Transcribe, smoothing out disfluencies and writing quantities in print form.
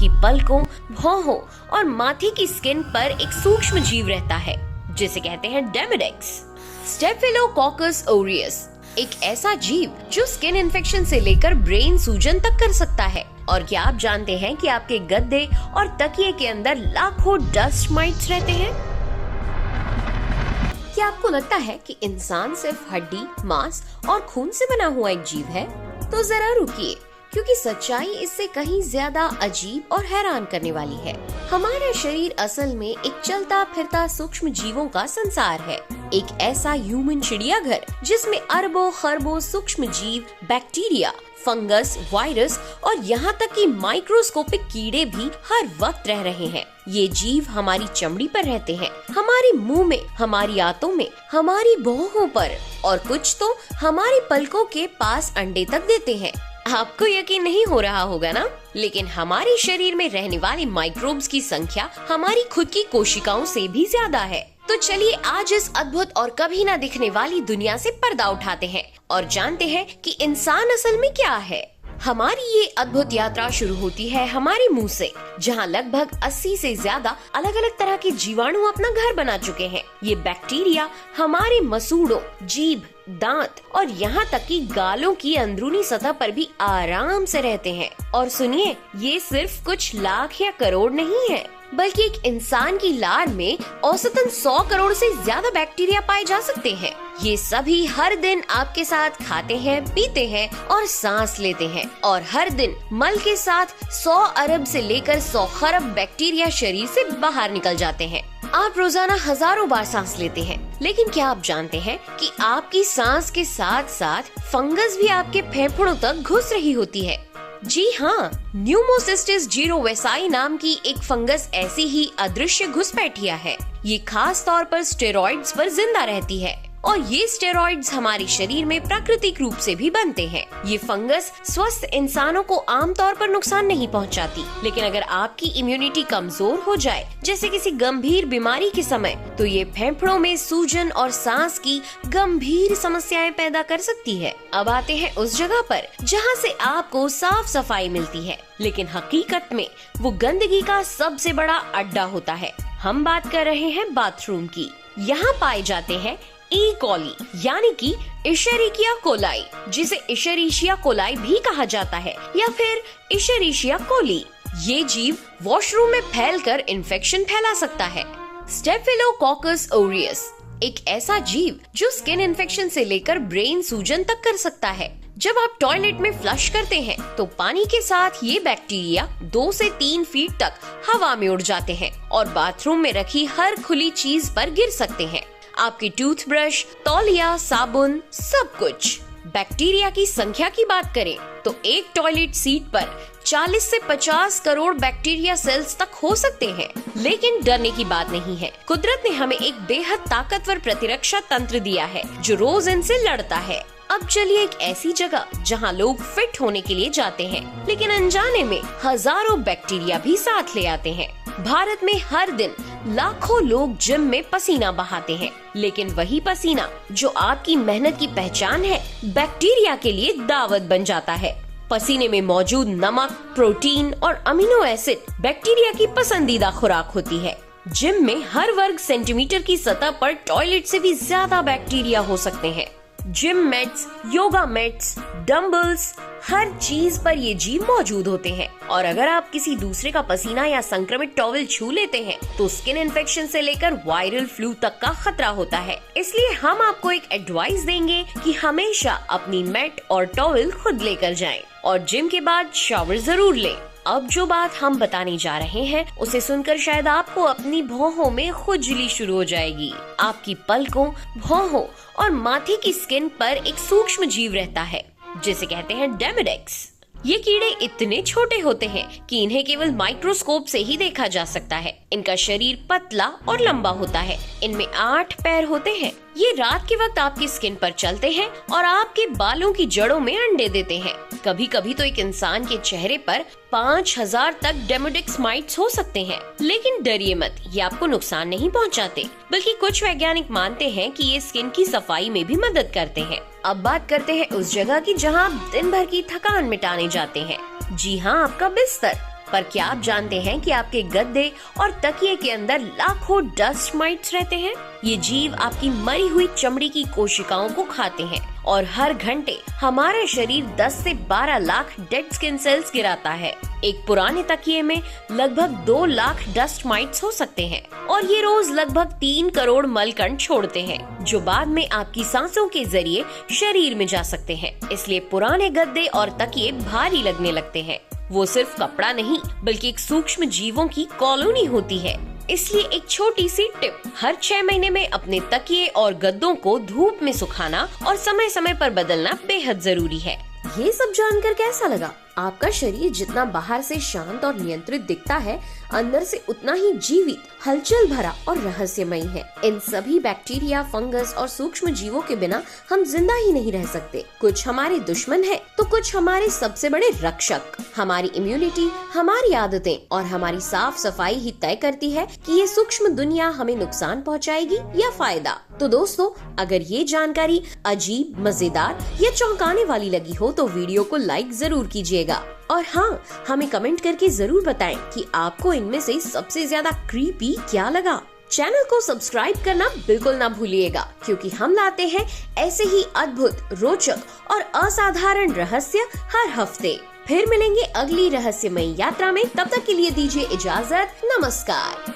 आपकी पलकों, भौहों और माथे की स्किन पर एक सूक्ष्म जीव रहता है जिसे कहते हैं डेमिडेक्स। स्टेफिलोकोकस ऑरियस एक ऐसा जीव जो स्किन इन्फेक्शन से लेकर ब्रेन सूजन तक कर सकता है। और क्या आप जानते हैं कि आपके गद्दे और तकिए के अंदर लाखों डस्ट माइट्स रहते हैं? क्या आपको लगता है कि इंसान सिर्फ हड्डी, मांस और खून से बना हुआ एक जीव है? तो जरा रुकिए, क्योंकि सच्चाई इससे कहीं ज्यादा अजीब और हैरान करने वाली है। हमारा शरीर असल में एक चलता फिरता सूक्ष्म जीवों का संसार है, एक ऐसा ह्यूमन चिड़ियाघर जिसमें अरबों खरबों सूक्ष्म जीव, बैक्टीरिया, फंगस, वायरस और यहाँ तक कि माइक्रोस्कोपिक कीड़े भी हर वक्त रह रहे हैं। ये जीव हमारी चमड़ी पर रहते हैं, हमारे मुंह में, हमारी आंतों में, हमारी भौहों पर और कुछ तो हमारी पलकों के पास अंडे तक देते हैं। आपको यकीन नहीं हो रहा होगा ना, लेकिन हमारे शरीर में रहने वाले माइक्रोब्स की संख्या हमारी खुद की कोशिकाओं से भी ज्यादा है। तो चलिए आज इस अद्भुत और कभी ना दिखने वाली दुनिया से पर्दा उठाते हैं और जानते हैं कि इंसान असल में क्या है। हमारी ये अद्भुत यात्रा शुरू होती है हमारे मुंह से, जहाँ लगभग 80 से ज्यादा अलग अलग तरह के जीवाणु अपना घर बना चुके हैं। ये बैक्टीरिया हमारे मसूड़ों, जीभ, दांत और यहाँ तक कि गालों की अंदरूनी सतह पर भी आराम से रहते हैं। और सुनिए, ये सिर्फ कुछ लाख या करोड़ नहीं है, बल्कि एक इंसान की लार में औसतन 100 करोड़ से ज्यादा बैक्टीरिया पाए जा सकते हैं। ये सभी हर दिन आपके साथ खाते हैं, पीते हैं और सांस लेते हैं, और हर दिन मल के साथ 100 अरब से लेकर 100 खरब बैक्टीरिया शरीर से बाहर निकल जाते हैं। आप रोजाना हजारों बार सांस लेते हैं, लेकिन क्या आप जानते हैं कि आपकी सांस के साथ साथ फंगस भी आपके फेफड़ों तक घुस रही होती है? जी हाँ, न्यूमोसिस्टिस जीरोवेसाई नाम की एक फंगस ऐसी ही अदृश्य घुसपैठिया है। ये खास तौर पर स्टेरॉइड्स पर जिंदा रहती है और ये स्टेरॉइड्स हमारे शरीर में प्राकृतिक रूप से भी बनते हैं। ये फंगस स्वस्थ इंसानों को आमतौर पर नुकसान नहीं पहुंचाती, लेकिन अगर आपकी इम्यूनिटी कमजोर हो जाए, जैसे किसी गंभीर बीमारी के समय, तो ये फेफड़ों में सूजन और सांस की गंभीर समस्याएं पैदा कर सकती है। अब आते हैं उस जगह पर जहाँ से आपको साफ सफाई मिलती है, लेकिन हकीकत में वो गंदगी का सबसे बड़ा अड्डा होता है। हम बात कर रहे हैं बाथरूम की। यहाँ पाए जाते हैं ई कॉली यानी कि इशेरिकिया कोलाई, जिसे इशेरिशिया कोलाई भी कहा जाता है, या फिर इशेरिशिया कोली। ये जीव वॉशरूम में फैलकर इन्फेक्शन फैला सकता है। स्टेफिलोकोकस ऑरियस एक ऐसा जीव जो स्किन इन्फेक्शन से लेकर ब्रेन सूजन तक कर सकता है। जब आप टॉयलेट में फ्लश करते हैं तो पानी के साथ ये बैक्टीरिया 2 से 3 फीट तक हवा में उड़ जाते हैं और बाथरूम में रखी हर खुली चीज पर गिर सकते हैं। आपकी टूथब्रश, तौलिया, साबुन, सब कुछ। बैक्टीरिया की संख्या की बात करें तो एक टॉयलेट सीट पर 40 से 50 करोड़ बैक्टीरिया सेल्स तक हो सकते हैं। लेकिन डरने की बात नहीं है, कुदरत ने हमें एक बेहद ताकतवर प्रतिरक्षा तंत्र दिया है जो रोज इनसे लड़ता है। अब चलिए एक ऐसी जगह जहां लोग फिट होने के लिए जाते हैं, लेकिन अनजाने में हजारों बैक्टीरिया भी साथ ले आते हैं। भारत में हर दिन लाखों लोग जिम में पसीना बहाते हैं, लेकिन वही पसीना जो आपकी मेहनत की पहचान है, बैक्टीरिया के लिए दावत बन जाता है। पसीने में मौजूद नमक, प्रोटीन और अमीनो एसिड बैक्टीरिया की पसंदीदा खुराक होती है। जिम में हर वर्ग सेंटीमीटर की सतह पर टॉयलेट से भी ज्यादा बैक्टीरिया हो सकते हैं। Gym mats, yoga mats, dumbbells, हर चीज पर ये जीव मौजूद होते हैं। और अगर आप किसी दूसरे का पसीना या संक्रमित टॉवल छू लेते हैं तो स्किन इन्फेक्शन से लेकर वायरल फ्लू तक का खतरा होता है। इसलिए हम आपको एक एडवाइस देंगे कि हमेशा अपनी मैट और टॉवल खुद लेकर जाएं और जिम के बाद शावर जरूर लें। अब जो बात हम बताने जा रहे हैं उसे सुनकर शायद आपको अपनी भौहों में खुजली शुरू हो जाएगी। आपकी पलकों, भौहों और माथे की स्किन पर एक सूक्ष्म जीव रहता है जिसे कहते हैं डेमिडेक्स। ये कीड़े इतने छोटे होते हैं कि इन्हें केवल माइक्रोस्कोप से ही देखा जा सकता है। इनका शरीर पतला और लंबा होता है। इनमें 8 पैर होते हैं। ये रात के वक्त आपकी स्किन पर चलते हैं और आपके बालों की जड़ों में अंडे देते हैं। कभी कभी तो एक इंसान के चेहरे पर 5000 तक डेमिडेक्स माइट्स हो सकते हैं। लेकिन डरिए मत, ये आपको नुकसान नहीं पहुंचाते, बल्कि कुछ वैज्ञानिक मानते हैं कि ये स्किन की सफाई में भी मदद करते हैं। अब बात करते हैं उस जगह की जहां आप दिन भर की थकान मिटाने जाते हैं। जी हाँ, आपका बिस्तर। पर क्या आप जानते हैं कि आपके गद्दे और तकिए के अंदर लाखों डस्ट माइट्स रहते हैं? ये जीव आपकी मरी हुई चमड़ी की कोशिकाओं को खाते हैं और हर घंटे हमारा शरीर 10 से 12 लाख डेड स्किन सेल्स गिराता है। एक पुराने तकिए में लगभग 2 लाख डस्ट माइट्स हो सकते हैं और ये रोज लगभग 3 करोड़ मलकण छोड़ते हैं, जो बाद में आपकी सांसों के जरिए शरीर में जा सकते हैं। इसलिए पुराने गद्दे और तकिए भारी लगने लगते हैं। वो सिर्फ कपड़ा नहीं बल्कि एक सूक्ष्म जीवों की कॉलोनी होती है। इसलिए एक छोटी सी टिप, हर 6 महीने में अपने तकिए और गद्दों को धूप में सुखाना और समय समय पर बदलना बेहद जरूरी है। ये सब जानकर कैसा लगा? आपका शरीर जितना बाहर से शांत और नियंत्रित दिखता है, अंदर से उतना ही जीवित, हलचल भरा और रहस्यमयी है। इन सभी बैक्टीरिया, फंगस और सूक्ष्म जीवों के बिना हम जिंदा ही नहीं रह सकते। कुछ हमारे दुश्मन हैं, तो कुछ हमारे सबसे बड़े रक्षक। हमारी इम्यूनिटी, हमारी आदतें और हमारी साफ सफाई ही तय करती है कि ये सूक्ष्म दुनिया हमें नुकसान पहुंचाएगी या फायदा। तो दोस्तों, अगर ये जानकारी अजीब, मजेदार या चौंकाने वाली लगी हो तो वीडियो को लाइक जरूर कीजिएगा और हाँ, हमें कमेंट करके जरूर बताएं कि आपको इनमें से सबसे ज्यादा क्रीपी क्या लगा। चैनल को सब्सक्राइब करना बिल्कुल ना भूलिएगा, क्योंकि हम लाते हैं ऐसे ही अद्भुत, रोचक और असाधारण रहस्य हर हफ्ते। फिर मिलेंगे अगली रहस्यमयी यात्रा में। तब तक के लिए दीजिए इजाजत। नमस्कार।